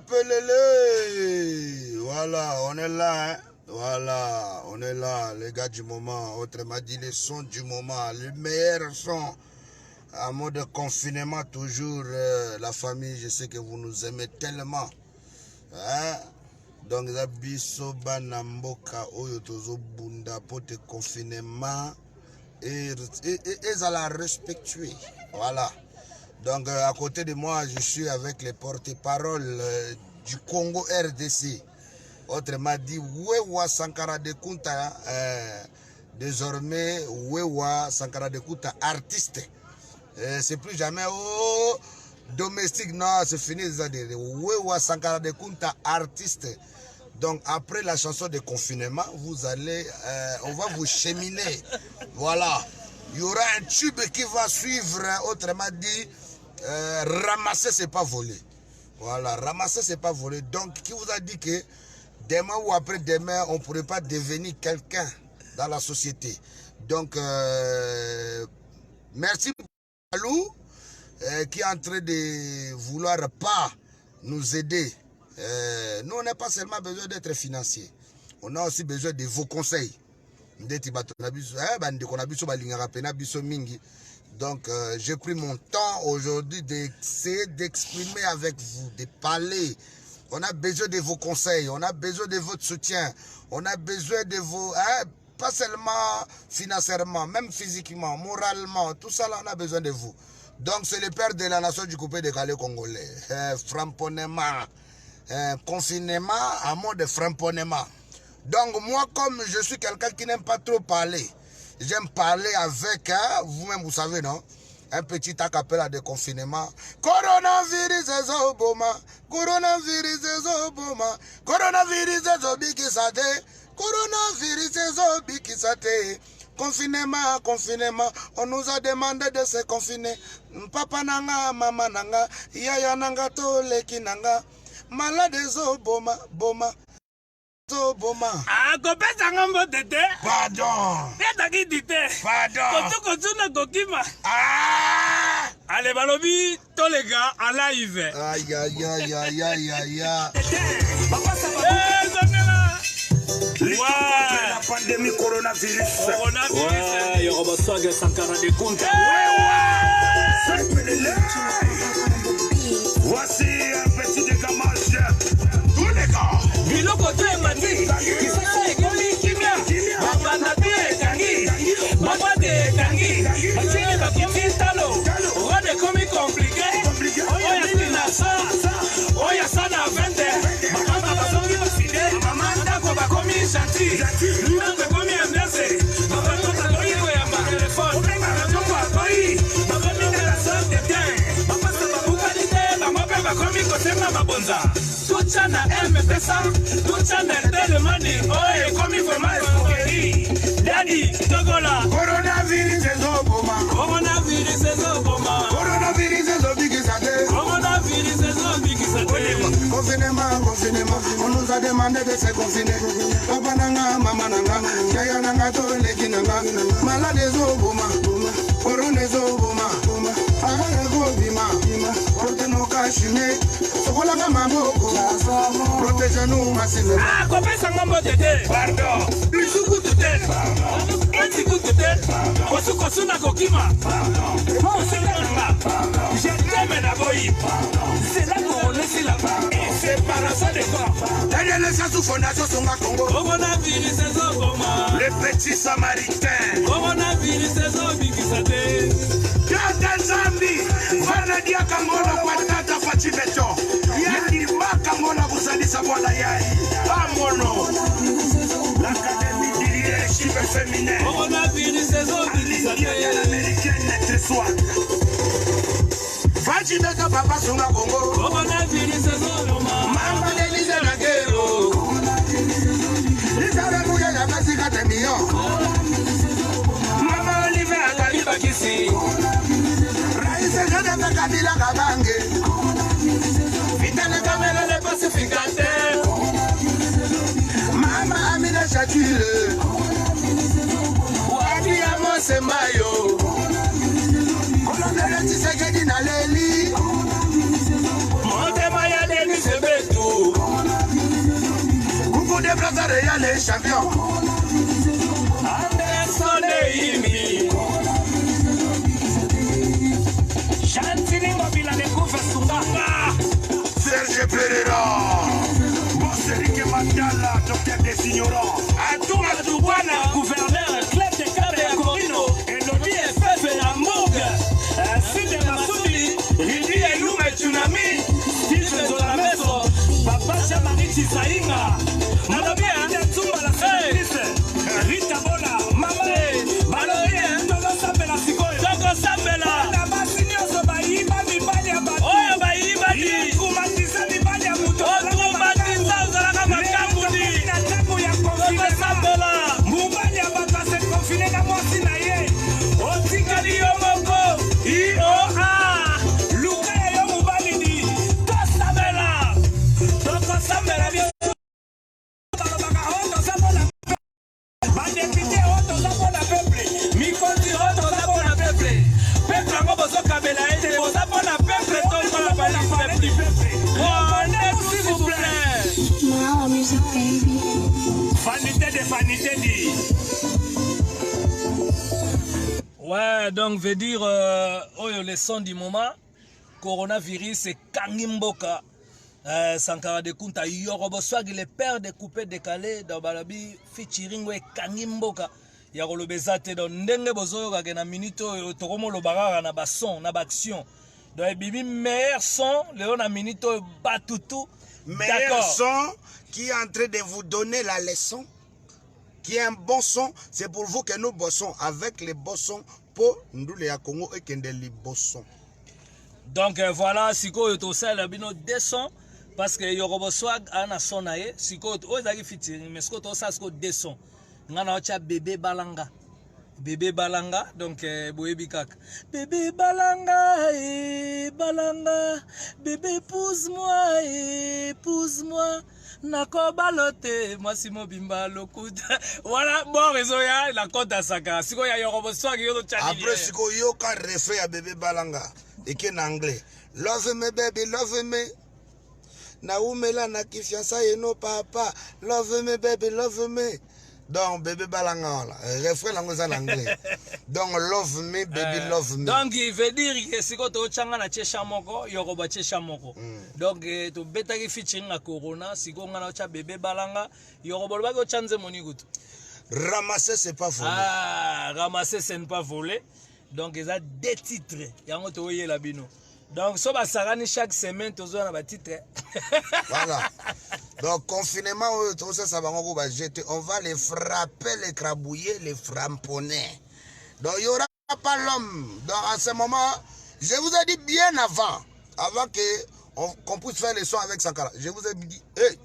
Pelele. Voilà, on est là, hein. Voilà, on est là, les gars du moment. Autrement dit, les sons du moment, les meilleurs sons. En mode confinement, toujours, la famille, je sais que vous nous aimez tellement. Hein? Donc, Zabiso Banamboka, Oyotozo Bunda, pour te confinement. Et à la respectuer. Voilà. Donc, à côté de moi, je suis avec les porte-paroles du Congo RDC. Autrement dit, Wewa Sankara de Kunta, désormais, Wewa Sankara de Kunta, artiste. C'est plus jamais domestique, non, c'est fini. Wewa Sankara de Kunta, artiste. Donc, après la chanson de confinement, vous allez, on va vous cheminer. Voilà. Il y aura un tube qui va suivre, autrement dit, ramasser, c'est pas voler. Voilà, ramasser, c'est pas voler. Donc, qui vous a dit que demain ou après-demain, on ne pourrait pas devenir quelqu'un dans la société. Donc, merci pour Alou, qui est en train de vouloir pas nous aider. Nous, on n'a pas seulement besoin d'être financier. On a aussi besoin de vos conseils. Donc, j'ai pris mon temps aujourd'hui d'essayer d'exprimer avec vous, de parler. On a besoin de vos conseils, on a besoin de votre soutien, on a besoin de vos... pas seulement financièrement, même physiquement, moralement, tout ça là, on a besoin de vous. Donc, c'est le père de la nation du coupé de Calais congolais. Framponnement, confinement à mode de framponnement. Donc, moi, comme je suis quelqu'un qui n'aime pas trop parler, j'aime parler avec, vous-même, vous savez, non? Un petit acapella de confinement. Coronavirus est oboma. Coronavirus est oboma. Coronavirus est obikisate. Coronavirus est obikisate. Confinement, confinement. On nous a demandé de se confiner. Papa nanga, mama nanga. Yaya nanga, toleki nanga. Malade est oboma, boma. Ah, kopesa ngambo tete. Pardon. Teta ki tete. Pardon. Kotu na kokima. Ah! Allez, balobi, tous les gars, en live. Aïe, aïe, aïe, aïe, aïe, aïe, aïe. Ouais. La pandémie coronavirus. Coronavirus. Yorobaswaga Sankara de Kunta. Voici un petit dégamage. Tous les gars. Biloko to emati. Kisasa ekomi kimia. Mabanda te ekangi. Mabade ekangi. Machini bakiti talo. Rode komi compliqué. Oya sina sa. Oya sana vente. Mama basongi baside. Mama ndako bakomi chanti. Ndako komi ambiance. Mama tota koyiko ya ma telefone. Mama toko akoi. Mama minga la sorte de bien. Mama saba bukalite. Mama pe bakomi kosema mabonza. Tuchana M-Pesa, tuchana Telemani, oye, komi foma esokeri. Daddy, Togola. Coronavirus est oboma. Coronavirus est oboma. Coronavirus est obikisate. Coronavirus est obikisate. Confinement, confinement. On nous a demandé de se confiner. Papa nanga, mama nanga. Yaya nanga, toleki nanga. Malade est oboma. Corona est oboma. Agane go bima. Porte nos cachemets. Sokola kama moko. Protège-nous, massivement. Ah, kopesa ngambo tete. Pardon. Bisuku tete. Etiku tete. Kosu na kokima. Kosekanga. Je t'aime na boyi. C'est là qu'on laisse là-bas. Et séparation des corps. Derrière les chassous fondation Songa Congo. Coronavirus est oboma. Le petit samaritain. Coronavirus est obikisate. Yata Zambi. Vanadia Kangola kwa tata Fachibeto. Yandi Makangola Buzalisa Wala Yai. Amono. L'Académie du leadership féminin. Coronavirus est L'Indienne obikisate. américaine n'est soit. Fachibeto Papa Songa Congo. Coronavirus est oboma. Mamba Denise Nagero. Isabelle Mouya Yamazika Temio. Mama Oliver Akali Bakisi. Raïse Jodebe Kabila Kabange. Vitale Kamele le pacificateur. Mama Amina Chachule. Wadi Amose Mayo. Kolonel Tshisekedi na Leli. Monte Maya Deni Casa Real les champions. Anderson Imi. Chantini Mobila de Koufa Sunganga. Serge Pereira. Bosserike Mandala, docteur des ignorants. Atuma Tubwana, gouverneur, Clé de Cabe à Corino. Elodie FF et la Moug. Sidi Massoudi, Ridi Elou et Tsunami. Steve Zolameso. Papa Chamari Chisaïnga. Nalobi, Tumba la Félice. Rita Bola, Mama, Balorie, Togo Sambela Sikoyo. Togo Sambela. Nabasinyo Baïba, Mibali Abadi. Oh, Baïba, Kumatiza, Mibali Amuto. Oh, Kumatiza, Zalaka Makamudi. Natabu ya Togo Sambela. Mubali Abadi, se confine na mwasi na ye. Otika di Yomoko. IOA. Luka ya Yomubali di. Togo Sambela. Togo Sambela. Now music baby. Ouais, donc veut dire le son du moment coronavirus c'est Kangimboka. Sankara de Kunta Yorobo Swag le père de coupé décalé dans Balabi featuring we Kangimboka. Ya kolobezate don ndenge bozoyo ka na minito tokomo lo barara na ba son na ba action. Donc bibi meilleur son Léon na minito batutu. Meilleur son qui est en train de vous donner la leçon, qui est un bon son, c'est pour vous que nous bossons avec les bossons pour nous les Congo et les bossons. Donc voilà, siko to sala bino deux sons parce que Yorobo Swag ana son nae, siko o zaki featuring mais siko to sa siko deux sons. Ngana ocha bébé balanga. Bébé balanga, donc boyebi kak. Bébé balanga, balanga. Bébé pousse-moi, pousse-moi. Nako balote, moi si mo bimba lokuta. Voilà, bon réseau ya, la côte à Saka. Siko ya Yorobo Swag yo to chani. Après siko yo ka refait à bébé balanga et qui en anglais. Love me baby, love me. Na umela na kifiansa yeno papa. Love me baby, love me. Donc, bébé balanga, refrain en anglais. Donc, love me, baby, love me. Donc, il veut dire que si tu as un tchécha moko, Yoroba tchécha moko. Donc, tu bêta qui featuring à Corona, si tu as un bébé balanga, Yoroba va que change mon écoute. Ramasser, c'est pas volé. Ah, ramasser, c'est pas volé. Donc, il y a deux titres. Il y a un autre la bino. Donc, ça va s'arranger chaque semaine, tu as un titre. Voilà. Donc, confinement, on va les frapper, les crabouiller, les framponner. Donc, il n'y aura pas l'homme. Donc, à ce moment, je vous ai dit bien avant qu'on puisse faire les sons avec Sankara. Je vous ai dit, hey,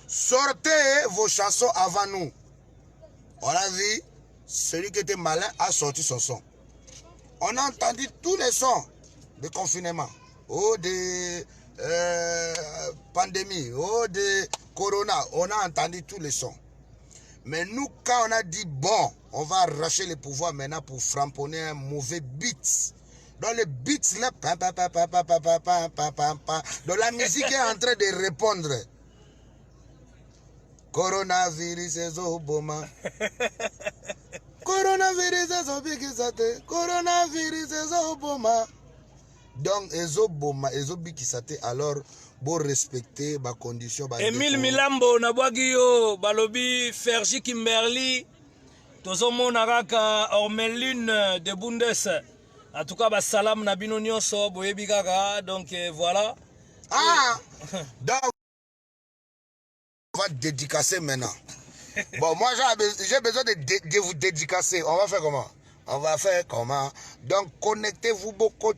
sortez vos chansons avant nous. On a vu, celui qui était malin a sorti son son. On a entendu tous les sons de confinement, de pandémie, de corona, on a entendu tous les sons. Mais nous, quand on a dit, bon, on va arracher les pouvoirs maintenant pour framponner un mauvais beat. Dans le beat, là, donc la musique est en train de répondre. Coronavirus est oboma. Coronavirus est obikisate. Coronavirus est oboma. Donc, ezoboma, ezobikisate, alors, bon respecter ma condition. Emile Milambo, Nabwagio, Balobi, Fergie Kimberly, Tozomo Naraka, Ormeline de Bundes. En tout cas, salam Nabino Nyonso, Boyebi Gaga, donc voilà. Ah! Donc, on va dédicacer maintenant. Bon, moi, j'ai besoin de vous dédicacer. On va faire comment? On va faire comment? Donc, connectez-vous beaucoup,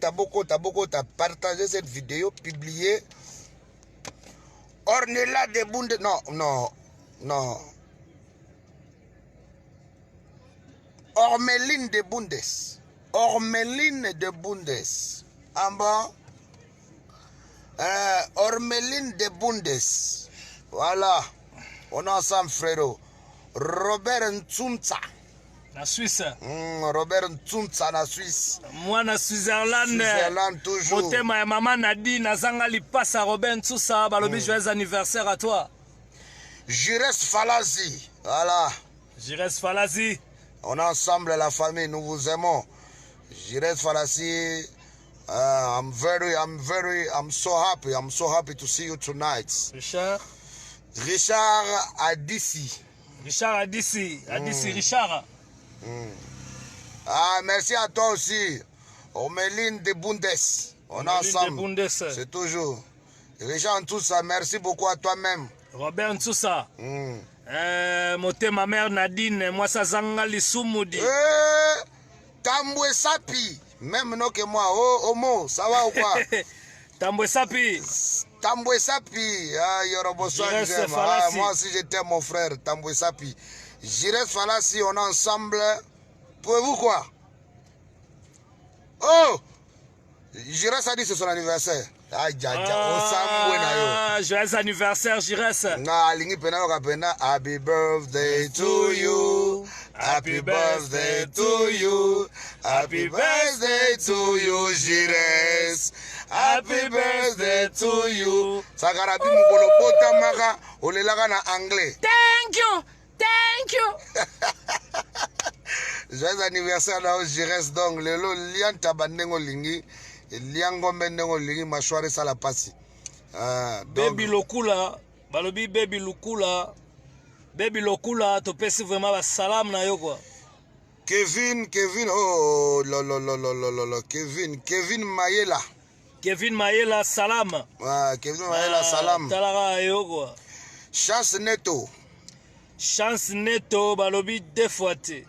partagez cette vidéo, publiez. Ornella de Bundes. Non. Ormeline de Bundes. Ormeline de Bundes. En bas. Ormeline de Bundes. Voilà. On est ensemble, frérot. Robert Ntsumtsa. La Suisse. Robert Ntsumtsa, la Suisse. Moi, na Switzerland. Switzerland, toujours. Mon thème, maman Nadine, Nazanga Lipasa, Robert Ntsumtsa. Balobi, joyeux anniversaire à toi. Jires Falazi. Voilà. Jires Falazi. On est ensemble, la famille, nous vous aimons. Jires Falazi. I'm so happy. I'm so happy to see you tonight. Richard. Richard Adissi. Richard Adissi. Adissi Richard. Ah, merci à toi aussi. Omeline de Bundes. On est ensemble. C'est toujours. Richard Ntoussa, merci beaucoup à toi-même. Robert Ntoussa. Moté ma mère Nadine, moi ça zanga lisumudi. Tamboué Sapi. Même non que moi. Oh, Homo, ça va ou quoi? Tamboué Sapi. Tamboué Sapi. Ah, Yoroboso, moi aussi j'étais mon frère. Tamboué Sapi. Jires Falassi, on est ensemble. Pouvez-vous quoi? Oh! Jires a dit c'est son anniversaire. Joyeux anniversaire, Jires. Happy birthday to you. Happy birthday to you. Happy birthday to you, Jires. Happy birthday to you. Sakarabi mukolo bota maka olelaga na anglais. Thank you. Thank you. Joyeux anniversaire là, Jires donc lelo lian tabandengo lingi. Liangombe nengo lingi mashwari sala pasi. Baby Lokula, balobi Baby Lokula. Baby Lokula to pesi vraiment ba salam na yo quoi. Kevin, oh lo Kevin Mayela. Kevin Mayela salam. Kevin Mayela salam. Talara yo quoi. Chance Neto balobi deux fois te.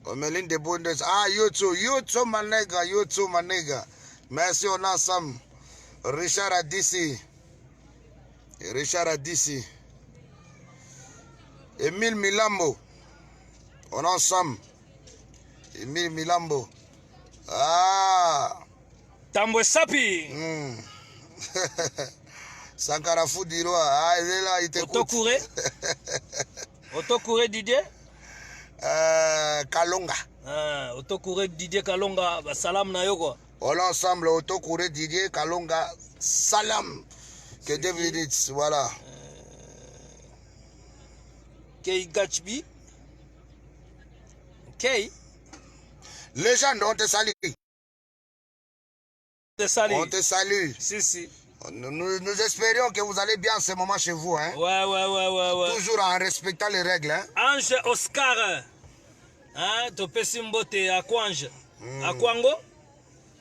Omeline de Bundes. Ah, you too, my nigga. Merci, on est ensemble. Richard Adissi. Emile Milambo. On est ensemble. Emile Milambo. Ah. Tamboué Sapi. Sankara Foudiroa. Ah, il est là, il t'écoute. Autocouré Didier. Kalonga. Autocouré Didier Kalonga, salam na yo quoi. On est ensemble, Autocouré Didier Kalonga, salam. Que Dieu vous dise, voilà. Kei Gachbi. Kei. Légende, on te salue. On te salue. Si. Nous espérions que vous allez bien en ce moment chez vous. Hein? Ouais. Toujours en respectant les règles. Hein? Ange Oscar. Hein? Topesi mbote Akwange. Akwango?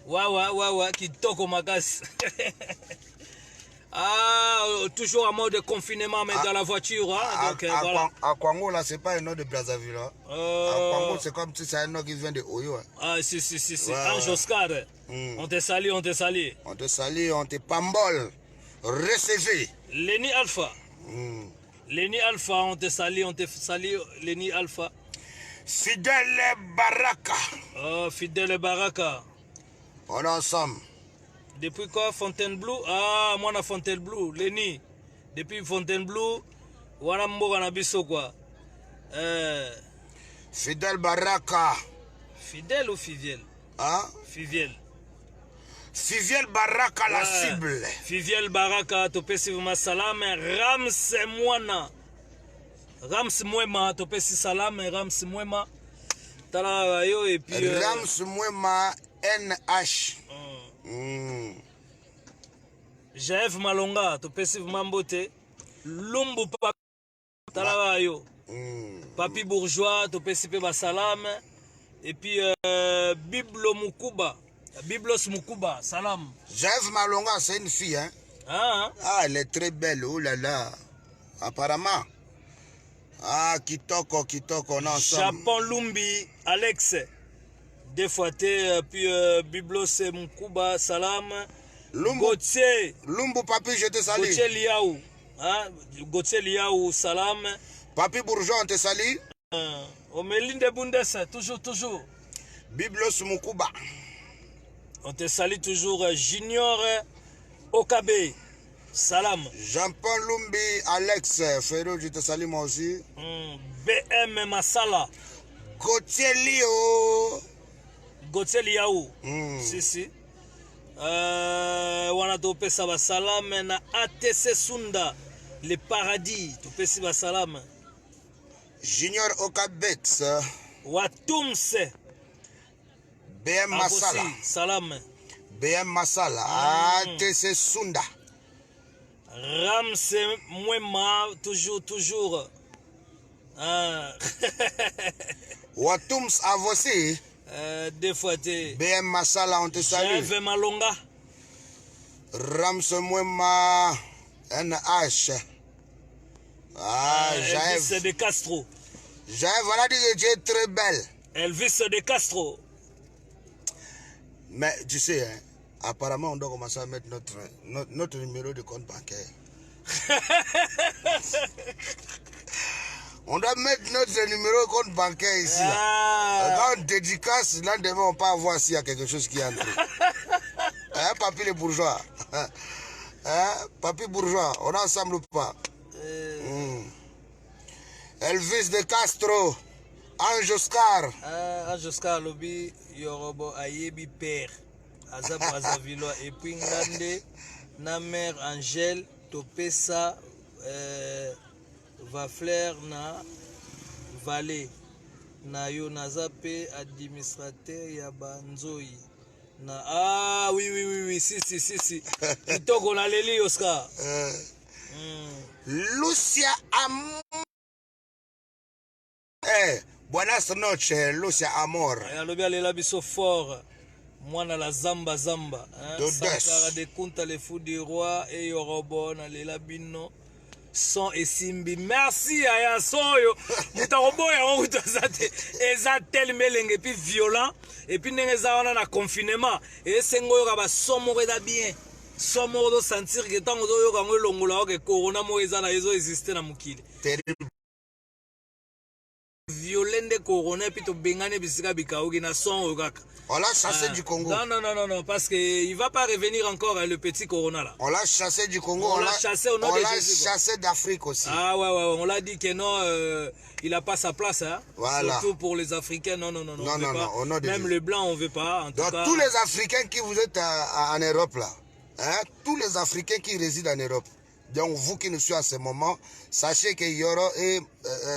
Ouais. Kitoko makasi. Toujours en mode confinement, mais dans la voiture. Hein? Donc, voilà. Akwango, là, c'est pas un nom de Brazzaville. Hein? Akwango, c'est comme si c'est un nom qui vient de Oyo. Hein? Ah, si. Ouais, Ange Oscar. On te salue. On te salue, on te pambole. Recevez. Lenny Alpha. Lenny Alpha, on te salue, Lenny Alpha. Fidèle Baraka. Oh, Fidèle Baraka. On est ensemble. Depuis quoi, Fontainebleau? Ah, moi, na Fontainebleau, Lenny. Depuis Fontainebleau, voilà mboka na biso quoi. Fidèle Baraka. Fidèle ou Fiviel? Hein? Fiviel Baraka, la cible. Fiviel Baraka, topesi vuma salam. Rams Mwema, topesi salam. Rams Mwema. Tala yo et puis. Rams Mwema NH. Jaef Malonga, topesi vuma mbote. Lumbu Papa. Tala yo. Papi Bourgeois, topesi pe ba salam. Et puis Biblos Mukuba, salam. Jaef Malonga, c'est une fille, hein? Ah, elle est très belle, oh là là. Apparemment. Ah, Kitoko, on est ensemble. Japon Lumbi, Alex. Deux fois puis Biblos Mukuba, salam. Gauthier. Lumbu Papi, je te salue. Gauthier Liaou. Hein? Gauthier Liaou, salam. Papi Bourgeois, on te salue. Omeline de Bundes, toujours. Biblos Mukuba. On te salue toujours, Junior Okabe. Salam. Jean-Paul Lumbi, Alex, Ferro, je te salue moi aussi. BM Masala. Gauthier Liaou. Si. wana topesa basalame na ATC Sunda le paradis topesi basalame Junior Okabex Watumse BM Masala Abosi, salame BM Masala ATC Sunda Ramse Mwema toujours Watums Avosi deux fois te BM Masala on te salue Jeve Malonga Ramse Mwema NH Elvis Jaëv de Castro Jaëv, voilà dit que tu es très belle. Elvis de Castro. Mais tu sais, hein, apparemment on doit commencer à mettre notre numéro de compte bancaire. On doit mettre notre numéro de compte bancaire ici. Là. Quand on dédicace, là demain on peut voir s'il y a quelque chose qui est entré. Hein, papy les bourgeois. Hein, papy bourgeois, on est ensemble ou pas? Elvis de Castro, Ange Oscar. Ange Oscar lobi yorobo ayebi père. Aza Brazzaville et puis ngande na mère Angèle topesa va flair na vallée na yo naza pe administrateur ya banzoi na oui si kitoko na leli Oscar Lucia Amor. Buenas noches, Lucia Amor. Alobi alela biso fort. Mwana la zamba Sankara de Kunta le fou du roi et yorobo na lela bino son et simbi. Merci aya soyo. Mutarobo ya onguta zate. Eza tel melenge puis violent et puis nengeza wana na confinement et sengo yo ba somo reda bien. Somo do sentir que tango do yo kango longola o ke corona mo eza na ezo exister na mukili. Terrible. Violende corona puis to bengane bisika bikaogi na son o kaka. On l'a chassé du Congo. Non, parce qu'il ne va pas revenir encore le petit Corona là. On l'a chassé du Congo, on l'a chassé au nom de Jésus. On l'a chassé d'Afrique aussi. Ah ouais, on l'a dit que non, il n'a pas sa place. Hein. Voilà. Surtout pour les Africains, non, non, au nom de Même Jésus. Le blanc, on ne veut pas. En donc tout cas... tous les Africains qui vous êtes en Europe là, hein, tous les Africains qui résident en Europe, donc vous qui nous suivez en ce moment, sachez que Yoro et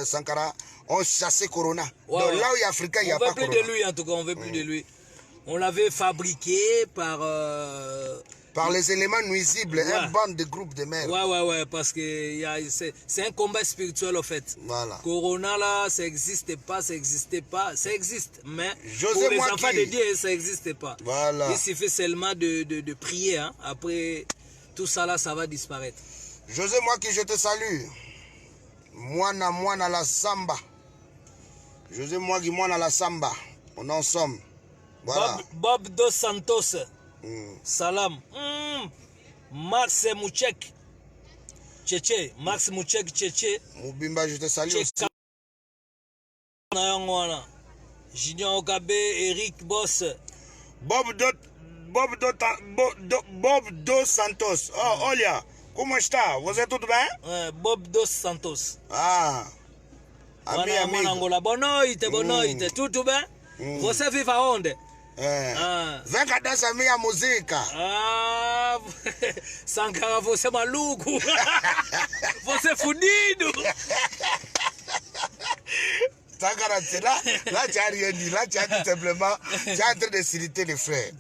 Sankara ont chassé Corona. Ouais, donc là où il y a Africain, il n'y a pas Corona. On veut plus de lui en tout cas, on veut plus de lui. On l'avait fabriqué par les éléments nuisibles, un bande de groupes de merde. Ouais, parce que c'est un combat spirituel en fait. Voilà. Corona là, ça n'existe pas, ça existe, mais José pour les Mwaki. enfants de Dieu, ça n'existe pas. Voilà. Il suffit seulement de prier, hein. Après tout ça là, ça va disparaître. José Mwaki, je te salue. Moana la samba. José Mwaki, moana la samba. On en somme. Voilà. Bob Dos Santos. Salam. Max Mouchek. Tchétché. Max Mouchek Tchétché. Moubimba, je te salue aussi. Junior Okabe, Eric Boss. Bob Dos Santos. Oh, olha. Como está? Você tudo bem? Bob Dos Santos. Ah. Amigo. Boa noite. Tudo bem? Você vive aonde? Vem cá dançar minha música. Sankara, você é maluco. Você é fudido. Sankara, là tu n'as rien dit. Là tu as tout simplement, tu es en train de citer les frères.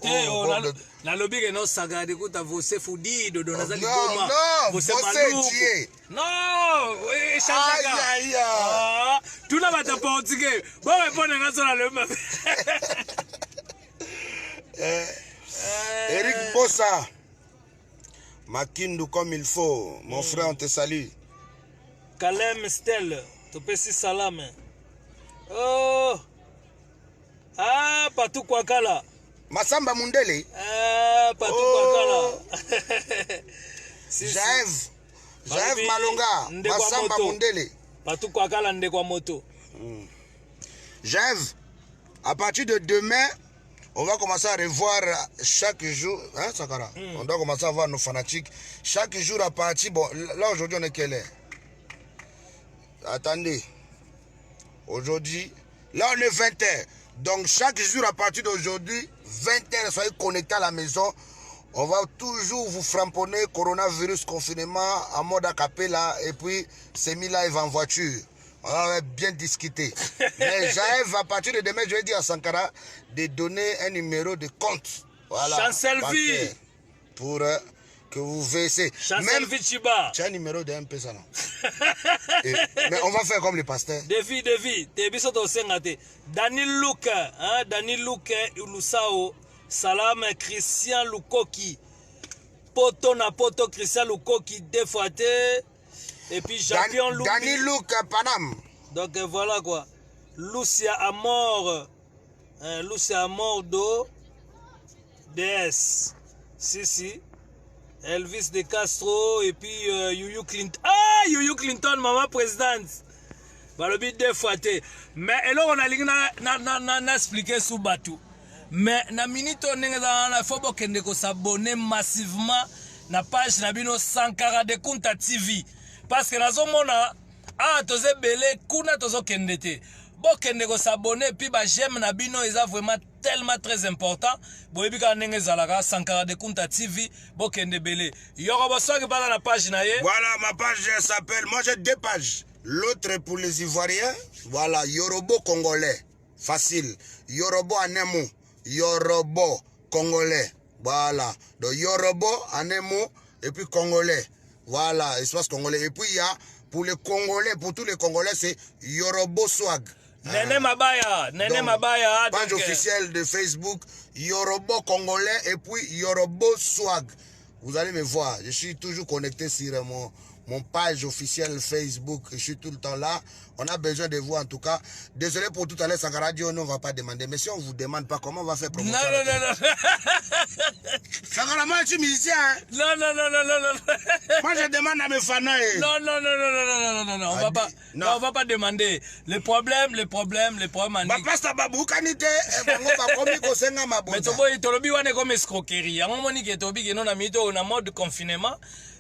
La lobby que non Sankara, écoute, você é fudido. Non, você é tué. Non, aïe. Tout là va t'apporter. Bon, répondre à ça le même. Eric Bossa, Makindu comme il faut. Mon frère, on te salue. Kalem Stel, tu peux si salam. Oh, Patou Kwakala. Masamba Mundele. Patou Kwakala. Jaëv Malonga. Masamba Mundele. Patou Kwakala Ndekwa Moto. Jaëv, à partir de demain, on va commencer à revoir chaque jour, hein Sankara? On doit commencer à voir nos fanatiques. Chaque jour à partir, bon, là aujourd'hui on est quelle heure? Attendez. Aujourd'hui, là on est 20h. Donc chaque jour à partir d'aujourd'hui, 20h, soyez connectés à la maison. On va toujours vous framponner coronavirus, confinement, en mode acapella et puis semi-live en voiture. On va bien discuter. Mais j'arrive à partir de demain, je vais dire à Sankara de donner un numéro de compte. Voilà. Chancelvi. Pour que vous veissiez. Chancelvi Chiba. Tu as un numéro de MP, ça non? Mais on va faire comme les pasteurs. Devi. Tebiso to sengate. Dani Luka, hein, Dani Luka Ulusao. Salam Christian Lukoki. Poto na poto Christian Lukoki défoité. Et puis Jean-Pierre Loupi. Dani Luka Panam. Donc voilà quoi. Lucia Amor. Lucia Amor do DS. Si. Elvis de Castro. Et puis Yuyu Clinton. Ah, Yuyu Clinton, maman présidente. Balobi défoité. Mais là on a ligné na expliqué sous bateau. Mais na minute on a faut bokende ko s'abonner massivement na page na bino Sankara de Kunta TV parce que nazo mona toze belé kuna tozo kende te bokende ko s'abonner puis ba j'aime na bino eza vraiment tellement très important boyebi ka ndenge zalaka Sankara de Kunta TV bokende belé yoko bosoki bala na page na ye. Voilà, ma page s'appelle, moi j'ai 2 pages. L'autre est pour les Ivoiriens, voilà, Yorobo Congolais, facile, Yorobo en un mot. Yorobo, Congolais. Voilà. Donc Yorobo, en un mot, et puis Congolais. Voilà, espace Congolais. Et puis il y a, pour les Congolais, pour tous les Congolais, c'est Yorobo Swag. Nene Mabaya. Page officielle de Facebook, Yorobo Congolais, et puis Yorobo Swag. Vous allez me voir, je suis toujours connecté sur mon page officielle Facebook, je suis tout le temps là. On a besoin de vous en tout cas. Désolé pour tout à l'heure, Sankara dit, on ne va pas demander. Mais si on ne vous demande pas, comment on va faire promotion? Non. Sankara, moi je suis musicien. Hein? Non. Moi je demande à mes fans. Non, on va pas demander. Le problème. Ma place babou kanite, mais tolobi wane comme escroquerie. À un moment que tobi que non ami to na mode confinement.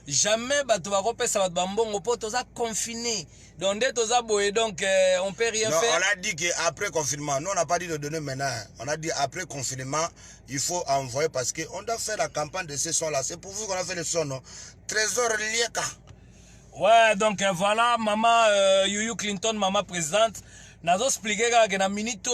Jamais bato va repasser bat bambongo po toza confiné. Donc dès toza boé donc on peut rien faire. On a dit qu'après confinement, nous on n'a pas dit de donner maintenant. On a dit après confinement, il faut envoyer parce qu'on doit faire la campagne de ces sons-là. C'est pour vous qu'on a fait le son, non? Trésor Lieka. Ouais, donc voilà, maman Yuyu Clinton, maman présidente. Nazo expliquer que na minute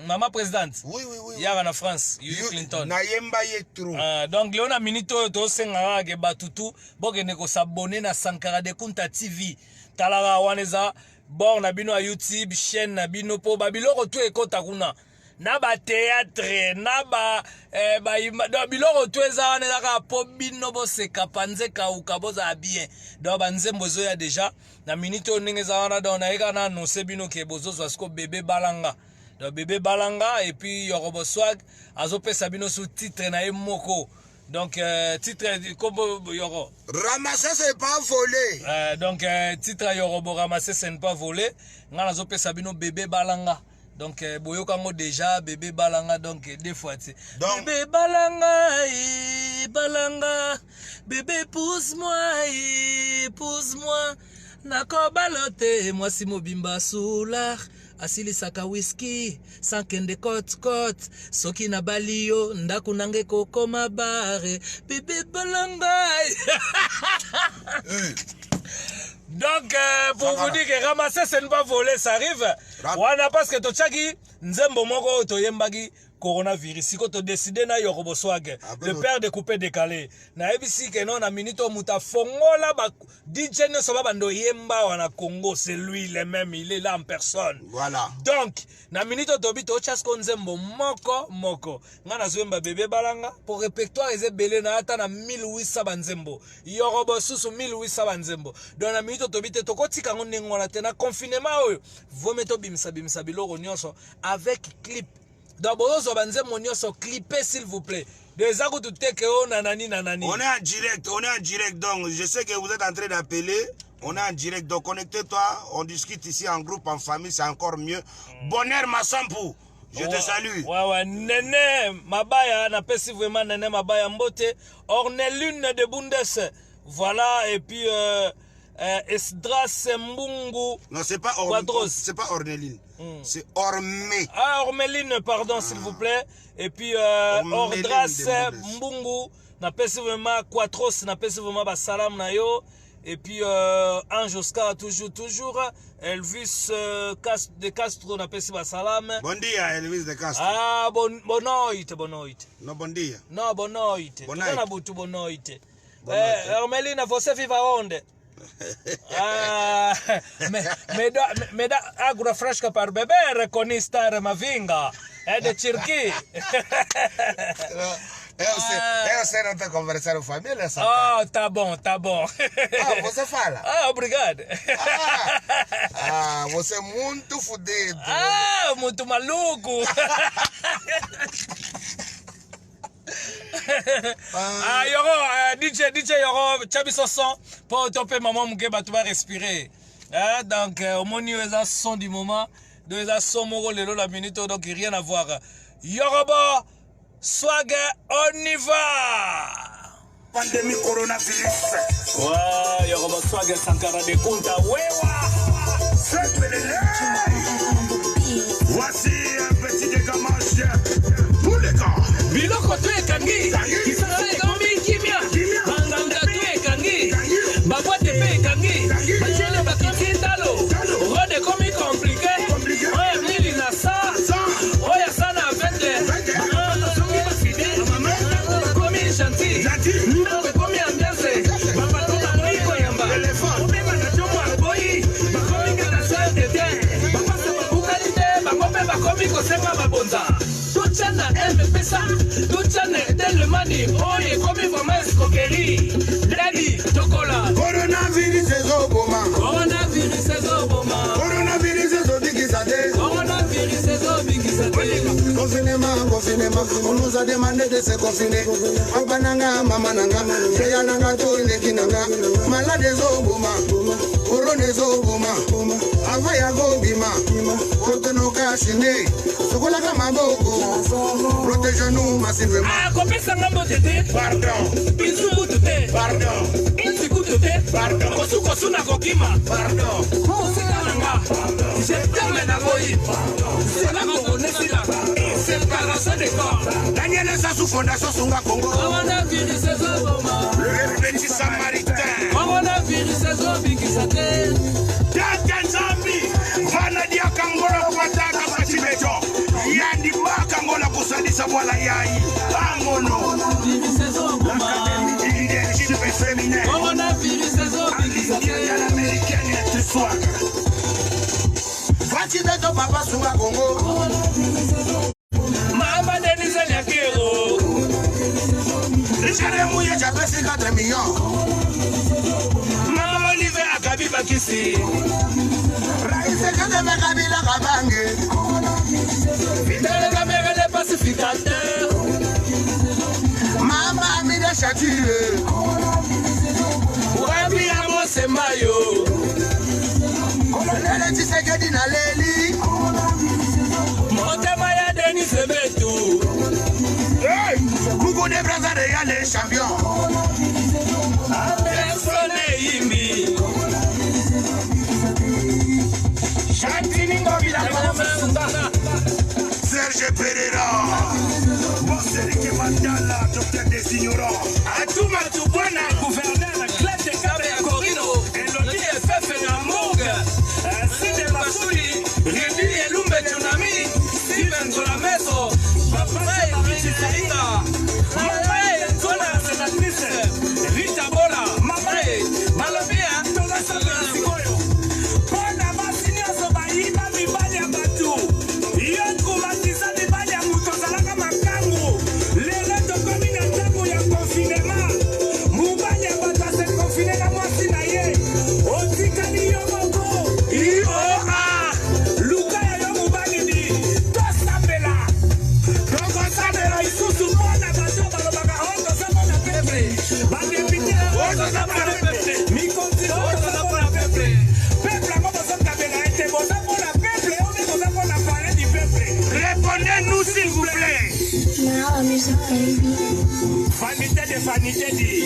maman présidente. Oui. Y'a en France, Yuyu Clinton. Nayemba yetro. Donc léon na minute to senga ke batutu bokene ko s'abonner na Sankara de Kunta TV. Talara waneza bon na bino à YouTube, chaîne na bino po babiloko to ekota kuna. Na ba théâtre, na ba biloko to eza wana ka po bino bo se kapanze ka ukaboza bien. Donc banzembo zo ya déjà na minute onenge za wana donc na eka na annoncer bino ke bozo zo bébé balanga. Donc bébé balanga et puis Yorobo Swag azopesa bino sous titre na moko. Donc titre comme Yoro. Ramasser c'est pas volé. Donc titre Yorobo ramasser c'est ne pas volé. Ngana azopesa bino bébé balanga. Donc boyokango déjà bébé balanga donc 2 fois tu. Bébé balanga bébé pousse-moi nako balote moi si mobimba solar asili saka whisky sankende kot soki na balio ndaku nange kokoma bare bébé balanga. Donc, pour vous dire que ramasser, c'est ne pas voler, ça arrive. Wana parce que Tochaki, Nzembo Moko, Toyembagi, coronavirus. Si tu décides, na Yorobo Swag, le père de coupé décalé. Na ebisi que non, na minito muta fongola, DJ ne soba bando yemba wana Congo, c'est lui le même, il est là en personne. Voilà. Donc, na minito tobi Tochasko Nzembo Moko. Ngana zwemba bébé balanga, pour répertoire, ils belé na ata na 1800 banzembo. Yorobo susu 1800 banzembo. Donc, na minito tobi te tokoti kango nengwana te na confinement, vometo bimsa biloko nyonso, avec clip. D'abord, on clipé s'il vous plaît. Des on est en direct, donc je sais que vous êtes en train d'appeler. On est en direct, donc connectez-toi. On discute ici en groupe, en famille, c'est encore mieux. Bonheur Massampou, je te salue. Ouais, Néné Mabaya, n'a pas si vraiment Néné Mabaya Mbote. Ornelune de Bundes. Voilà, et puis Esdras Mbungu. Non, c'est pas Orneline. C'est Ormé. Ah, Ormeline, pardon, s'il vous plaît. Et puis, Ordras Mbungu. N'a pas vraiment Quatros, n'a pas vraiment Basalam Nayo. Et puis, Ange Oscar, toujours. Elvis de Castro, n'a pas Basalam. Bon dia, Elvis de Castro. Ah, bon noite. Non, bon dia. Non, bon noite. Bon night. Bon noite. Ormeline, você viva onde? Me dá água fresca para beber com estar Mavinga. É de Tirqui. Eu sei não ter conversado com família, essa tá bom. Ah, você fala? Ah, obrigado. Você é muito fudido. Ah, muito maluco. DJ Yoro, Chabi Sosson, pour topper maman Mouké, tu vas respirer. Donc, au moins, il y a un son du moment, il y a un son moro, la minute, donc il n'y a rien à voir. Yorobo, swag, on y va! Pandémie coronavirus. Ouais, Yorobo, swag, Sankara de Kunta, Voici un petit dégamage. Tous les gars. Biloko tu ekangi, kisasa ekambi kimia, banganga tu ekangi, babwate pe ekangi, bachele bakiti talo, rode komi komplike, oya mili na sa, oya sana vete, mama songi bafide, mama komi shanti, mama komi ambiance, mama toka moi koyamba, obema na chomo alboyi, bakomi kana sa tete, bapasa babukalite, bakope bakomi kosema babonza. Tuchana MPSA, tuchana Telemani, oye komi vraiment escroquerie. Daddy, chocolat. Coronavirus ezoboma. Coronavirus ezoboma. Coronavirus ezobikisate. Coronavirus ezobikisate. Confinement, on nous a demandé de se confiner. Abananga, mamananga, Yayananga, Toilekinanga, malade ezoboma. Corona ezoboma. Avaya gobima. Kotonoka shine. Sokolaka maboko. Protège-nous massivement. Ah, kopesa ngambo tete. Pardon. Bizu tete. Pardon. Intiku tete. Pardon. Kosu na kokima. Pardon. Musika nanga. Je t'aime na boyi. C'est la kokonesila. Séparation des corps. Daniel Sassou Fondation Sunga Congo. Coronavirus ezoboma. Le petit samaritain. Coronavirus ezobikisate. Tata Nzambi. Vana dia Kangola kuataka pachimejo. Yandi baka ngola kusadisa wala yai. Angono. Coronavirus ezoboma. Leadership féminin. Coronavirus ezobikisate. Américaine tu sois. Vachimejo papa Sunga Congo. Mama Denise Nyakero. Richard Mouye Japesi 4 millions. Mama Olive Akabi Bakisi. Raïse Kademe Kabila Kabange. Fidèle Kamere le pacificateur. Mama Amida Chatue. Wabi Amose Mayo. Lele Tshisekedi na Leli. Motema ya Denise Betu. Hey, Coucou des Brazzaville, y'a les champions. Personne Yimbi. Chantini Ngobila Serge Pereira. Monserike Mandala, docteur des ignorants. Atuma Tubwana, gouverneur, Claire de Cabe Corino, Elodie FF na Moug, Side Masuri, Rémi Elumbe Tsunami, Steven Zolameso, Papa Richie Saïda, Mamae Zona Sénatrice, Rita Bola, Mamae, Malabia, Tola Sikoyo. Pona Masinio Sobaïba, Mibali Abatu, Yonku Matisa, Mibali Amuto, Salaka Makangu, Lele Tokomi na Tango ya confinement, Mubali Abata se confine na mwasi na ye, Otikani Yomoko, Ioa, Luka ya Yomubali di, Tosabela, Toko Sabela isusu mona bato balobaka, Oto Sabona Pepe, Badepite, Oto Sabona Pepe, Mikonti, Oto Sabona Pepe, Pepe la moto Sabela ete, Bosa Bona Pepe, on est Bosa Bona parler du Pepe. Répondez-nous s'il vous plaît. Now music, baby. Vanité de vanité dit.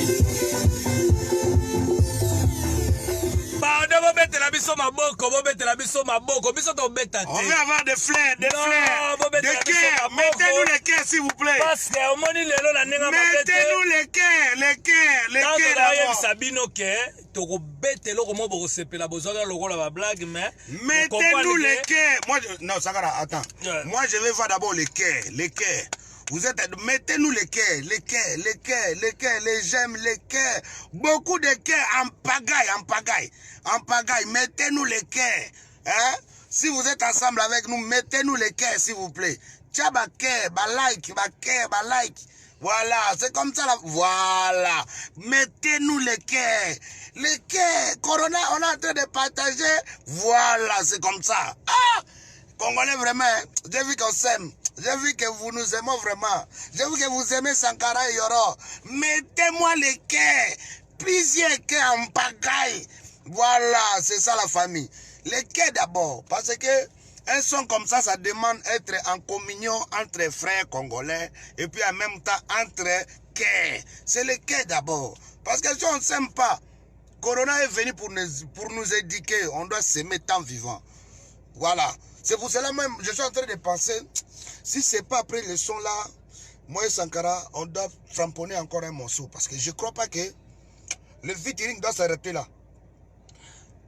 Ah, on va mettre la biso maboko, on va mettre la biso maboko, biso to beta. On veut avoir des fleurs, des Non, fleurs, vous mettez la des biso cœurs. maboko. Mettez-nous les cœurs, s'il vous plaît. Parce que au moni lelo na nenga mabete. Mettez-nous les cœurs, les cœurs, les Tant cœurs que d'ailleurs d'abord. Sabino que toko bete loko mo boko sepela bozoka lokola ba blague mais Mettez-nous les cœurs. Moi, non, Sakara, attends. Ouais. Moi, je vais voir d'abord les cœurs, les cœurs. Vous êtes, mettez-nous les cœurs, les cœurs, les cœurs, les cœurs, les j'aime, les cœurs. Beaucoup de cœurs en pagaille, en pagaille, en pagaille. Mettez-nous les cœurs. Hein? Si vous êtes ensemble avec nous, mettez-nous les cœurs, s'il vous plaît. Tiens, bah cœur, bah like, bah cœur, bah like. Voilà, c'est comme ça là. Voilà. Mettez-nous les cœurs. Les cœurs. Corona, on est en train de partager. Voilà, c'est comme ça. Ah! Congolais, vraiment, j'ai vu qu'on s'aime. J'ai vu que vous nous aimez vraiment. J'ai vu que vous aimez Sankara et Yoro. Mettez-moi les cœurs. Plusieurs cœurs en pagaille. Voilà, c'est ça la famille. Les cœurs d'abord. Parce que un son comme ça demande être en communion entre frères congolais et puis en même temps entre cœurs. C'est les cœurs d'abord. Parce que si on ne s'aime pas, Corona est venu pour nous éduquer. On doit s'aimer tant vivant. Voilà. C'est pour cela même, je suis en train de penser, si c'est pas après le son là, moi et Sankara, on doit tramponner encore un morceau. Parce que je crois pas que le featuring doit s'arrêter là.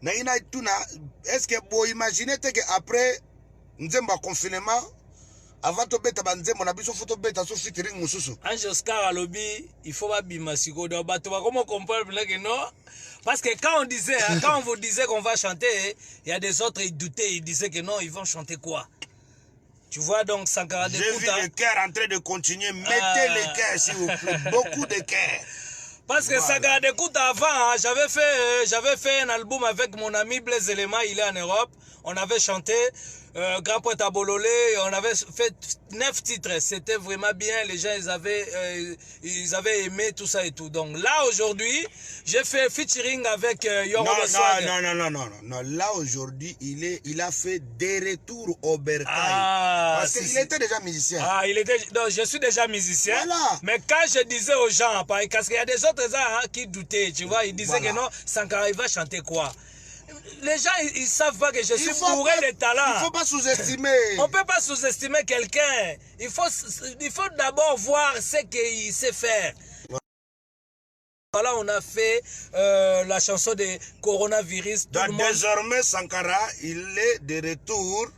Est-ce que vous imaginez qu'après Nzemba confinement, avant de bêta Nzemba, on a besoin de bêta sur featuring Moussousou. Ange Oscar à lobby, il faut pas bimasiko. Donc, comment comprendre que non? Parce que quand on disait, quand on vous disait qu'on va chanter, il y a des autres, ils doutaient, ils disaient que non, ils vont chanter quoi? Tu vois donc Sankara de J'ai vu le cœur en train de continuer. Mettez les cœurs, s'il vous plaît. Beaucoup de cœurs. Parce que Sankara de Kouta avant, hein, j'avais fait un album avec mon ami Blaise Elema, il est en Europe. On avait chanté Grand Poète à Bololé, on avait fait 9 titres. C'était vraiment bien, les gens ils avaient aimé tout ça et tout. Donc là aujourd'hui, j'ai fait featuring avec Yoro Swag. Non. Là aujourd'hui, il a fait des retours au Bercail. Parce qu'il était déjà musicien. Ah, donc, je suis déjà musicien. Voilà. Mais quand je disais aux gens, parce qu'il y a des autres gens qui doutaient, tu vois, ils disaient que non, Sankara, il va chanter quoi? Les gens, ils savent pas que je suis bourré de talent. Il ne faut pas sous-estimer. On ne peut pas sous-estimer quelqu'un. Il faut d'abord voir ce qu'il sait faire. Voilà, on a fait la chanson de Coronavirus. Donc désormais, Sankara, il est de retour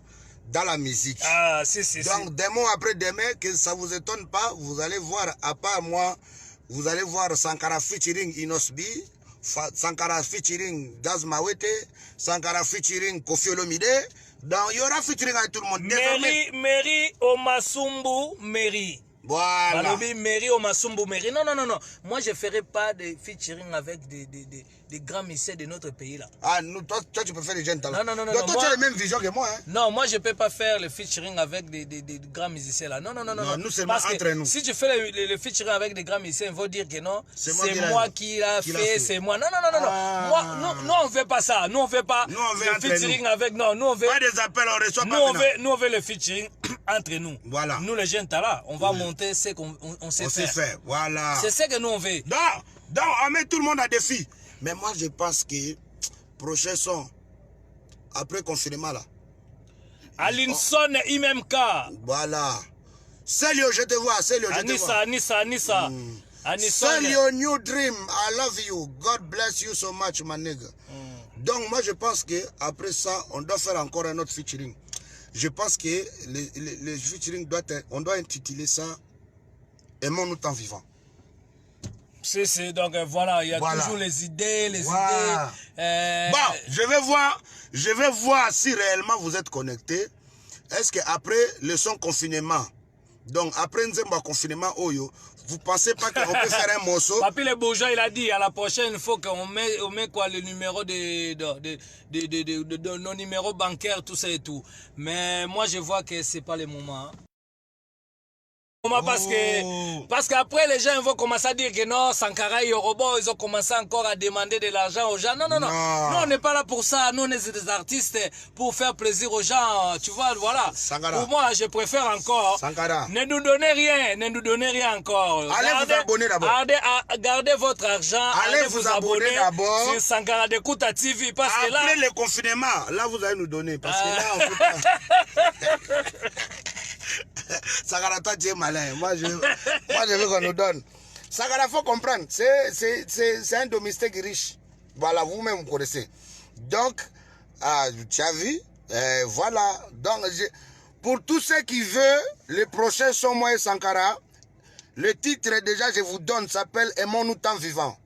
dans la musique. Ah, si. Donc, demain après demain, que ça ne vous étonne pas, vous allez voir, à part moi, vous allez voir Sankara featuring Inosbi, Sankara featuring Daz Mawete, Sankara featuring Koffi Olomide. Donc, il y aura featuring avec tout le monde. Mary Omasumbu Mary. Voilà. Balobi, Mary Omasumbu Mary. Non. Moi, je ne ferai pas de featuring avec des grands musiciens de notre pays là. Ah, nous, toi, tu peux faire des jeunes talents. Non. Donc, toi, tu as la même vision que moi. Hein? Non, moi, je ne peux pas faire le featuring avec des grands musiciens là. Non. Nous, seulement entre nous. Si tu fais le featuring avec des grands musiciens, il faut dire que non, c'est moi qui l'a fait, c'est moi. Non. Ah. Nous, on ne fait pas ça. Nous, on ne fait pas le featuring avec. Non, nous, on veut. Pas des appels, on reçoit pas. Nous, on veut le featuring entre nous. Voilà. Nous, les jeunes talents, on va monter ce qu'on sait faire. Faire. Voilà. C'est ce que nous, on veut. Donc, on met tout le monde à défi. Mais moi, je pense que prochain son, après confinement là. Alinson IMMK. Voilà. Célio, je te vois. Célio, je te vois. Anissa. Célio, new dream. I love you. God bless you so much, my nigga. Donc, moi, je pense que après ça, on doit faire encore un autre featuring. Je pense que le featuring on doit intituler ça Aimons-nous tant vivant. C'est donc voilà, il y a toujours les idées, idées. Bon, je vais voir si réellement vous êtes connectés. Est-ce qu'après le son confinement, donc après Nzemba confinement, vous pensez pas qu'on peut faire un morceau? Papi le bourgeois, il a dit à la prochaine fois qu'on met quoi, le numéro de nos numéros bancaires, tout ça et tout. Mais moi je vois que c'est pas le moment. Hein. Parce qu'après les gens vont commencer à dire que non, Sankara et Yorobo, ils ont commencé encore à demander de l'argent aux gens. Non. Nous on n'est pas là pour ça. Nous on est des artistes pour faire plaisir aux gens. Tu vois, voilà. Sankara. Pour moi, je préfère encore. Sankara. Ne nous donnez rien encore. Allez vous abonner d'abord. Gardez votre argent. Allez vous abonner d'abord. C'est Sankara de Kouta TV. Parce que là. Après le confinement, là vous allez nous donner. Parce que là, on peut pas. Sankara, toi tu es malin. Moi je veux qu'on nous donne. Sankara, faut comprendre. C'est un domestique riche. Voilà, vous-même vous connaissez. Donc, tu as vu. Voilà. Donc, pour tous ceux qui veulent, les prochains sont moi et Sankara. Le titre, déjà, je vous donne, s'appelle Aimons-nous tant vivant.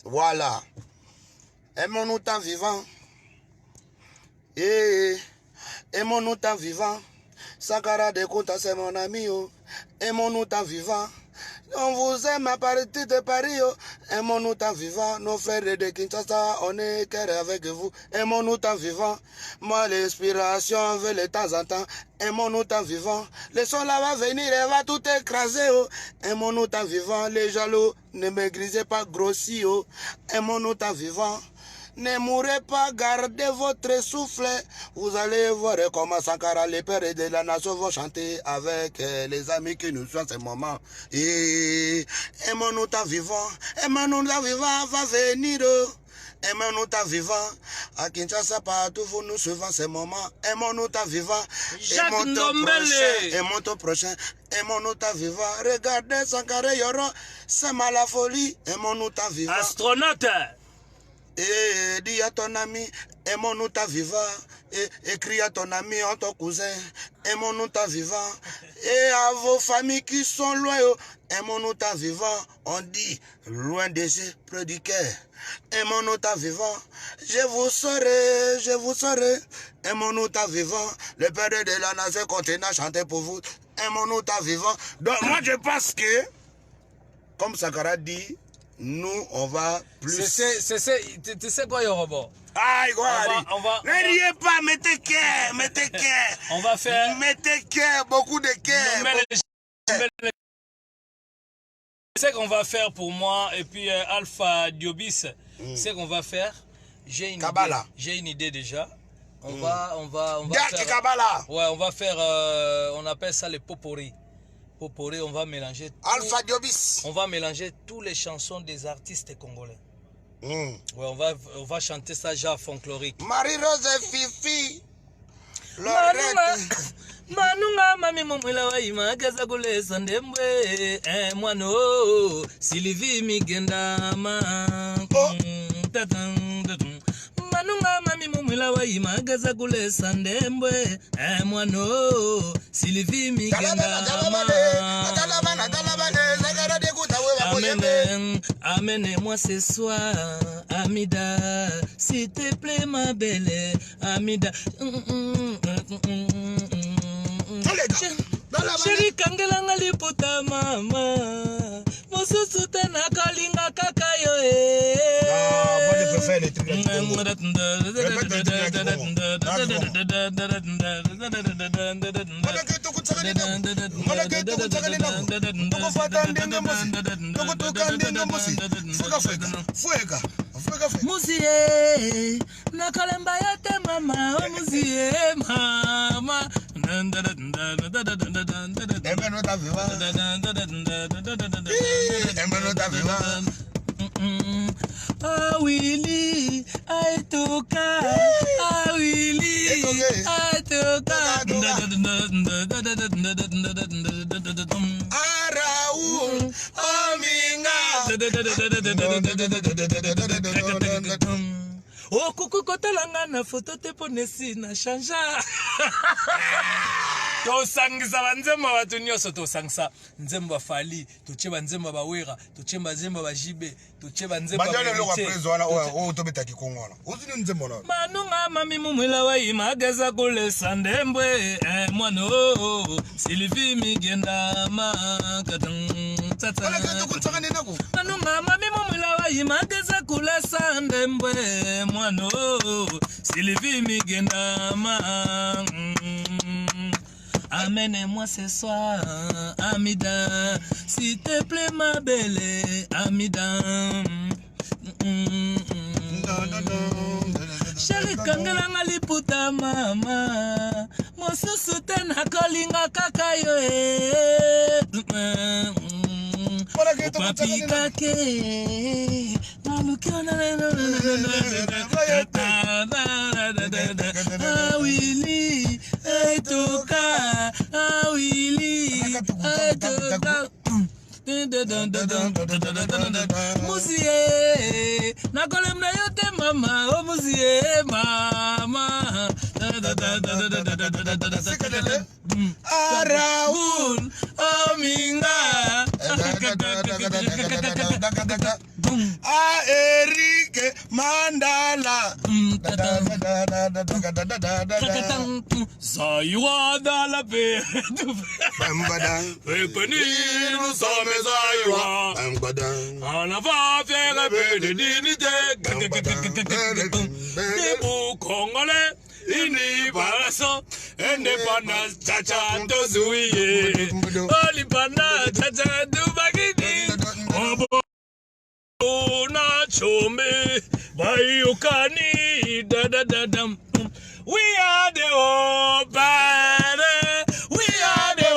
Voilà. Aimons-nous tant vivant. Aimons-nous tant vivant. Sankara de Kouta, c'est mon ami. Oh. Aimons-nous tant vivant. On vous aime à partir de Paris. Oh. Aimons-nous tant vivant. Nos frères de Kinshasa, on est cœur avec vous. Aimons-nous tant vivant. Moi, l'inspiration veut de temps en temps. Aimons-nous tant vivant. Le sol là va venir et va tout écraser. Oh. Aimons-nous tant vivant. Les jaloux, ne maigrisez pas grossi. Oh. Aimons-nous tant vivant. Ne mourrez pas, gardez votre souffle. Vous allez voir comment Sankara, les pères de la nation, vont chanter avec les amis qui nous sont ces moments. Et aimons-nous tant vivant. Aimons-nous tant vivant, va venir. Aimons-nous tant vivant. À Kinshasa, partout, vous nous suivons ces moments. Aimons-nous tant vivant. Aimons ton prochain. Aimons-nous tant vivant. Regardez Sankara Yoro, c'est mal la folie. Aimons-nous tant vivant. Astronaute. Et dis à ton ami, aimons-nous ta vivant. Et écris à ton ami, à ton cousin, aimons-nous ta vivant. Et à vos familles qui sont loin, aimons-nous ta vivant. On dit, loin des yeux, près du cœur. Aimons-nous ta vivant. Je vous saurai. Aimons-nous ta vivant. Le Père de la nation continue à chanter pour vous. Aimons-nous ta vivant. Donc moi je pense que, comme Sankara dit, nous, on va plus... Tu sais quoi, Yorobo? Aïe, on va... Ne riez pas, mettez cœur. On va faire... Mettez cœur, beaucoup de cœur. C'est qu'on va faire pour moi, et puis Alpha Diobis, c'est qu'on va faire... J'ai une idée déjà. On va faire... Kabbalah. Ouais, on va faire... on appelle ça les popori. Popori, on va mélanger Alpha Diobis. On va mélanger toutes les chansons des artistes congolais. Ouais, on va chanter ça genre folklorique. Marie-Rose et Fifi. Manunga mami mumwila wa ima gaza kule sandembwe mwano Sylvie migenda ma Manunga mami mumwila wa ima gaza kule sandembwe mwano Sylvie migenda Amène moi ce soir, Amida, s'il te plaît ma belle, Amida. Chéri kangelanga liputa mama, mosusu tena kalinga kakayo moi je préfère les trucs Musie, nakalemba yate mama, musie mama. Aimons-nous ta vivant. Aimons-nous ta vivant. Ah Willy, Aitoka, ah Willy, Aitoka. Ah Raoul, Oh kuku kotalanga na photo te ponesi na chanja. Tosangisa banzemba batu nyonso tosangisa nzemba Fali, toche banzemba bawera, toche banzemba bajibe, toche banzemba Manunga mami mumwila wa imagaza kule sandembwe mwano Sylvie migenda makatang tata Manunga mami mumwila wa imagaza kule sandembwe mwano Sylvie migenda ma amène-moi ce soir, Amida. S'il te plaît, ma belle, Amida. Chéri kangelanga liputa mama, mosusu tena kolinga kaka yo papi kake nalukiona awili etoka awili etoka Musie nakolem na yote mama o musie mama Raoul Ominga Eric Mandala Zaïwa dans la paix nous sommes Zaïwa on va faire un peu de dignité des beaux Congolais indépendance indépendance chacha tozouye olipana chacha dubagidi na chome bayokani dadadadam we are the open we are the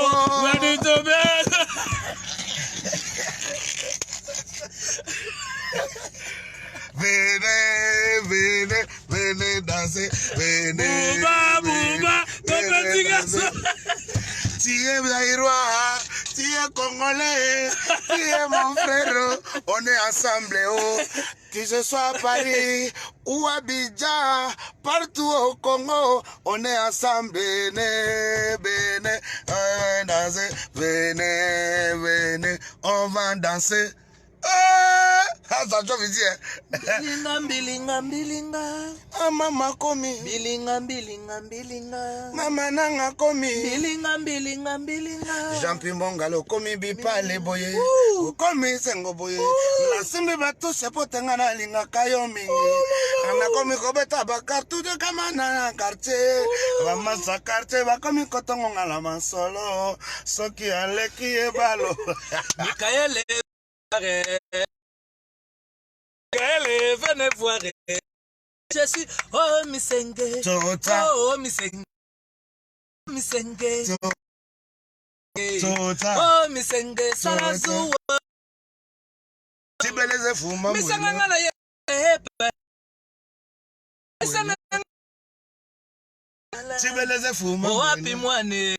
ready to be venez danser, venez. Bouba, ton petit garçon. Tu es Zaïrois, tu es Congolais, tu es mon frère, on est ensemble, oh. Que ce soit à Paris ou à Abidjan, partout au Congo, on est ensemble, venez, venez, on va danser, venez, venez, on va danser. Bilinga mama komi bilinga mama nanga komi bilinga Jean-Pierre Mbongalo komi bipale boye komi sengo boye nasimbi bato sepotenga na linga kayo mingi ana komi kobeta bakartu de kamana na quartier bamasa quartier bakomi kotongo ngala masolo soki aleki ebalo Mikaele venez voir. Je suis oh misenge. Oh misenge. Misenge. Oh misenge. Sarazu. Tibeleze fuma. Misanga ngala ye. Tibeleze fuma. Oh api mwane.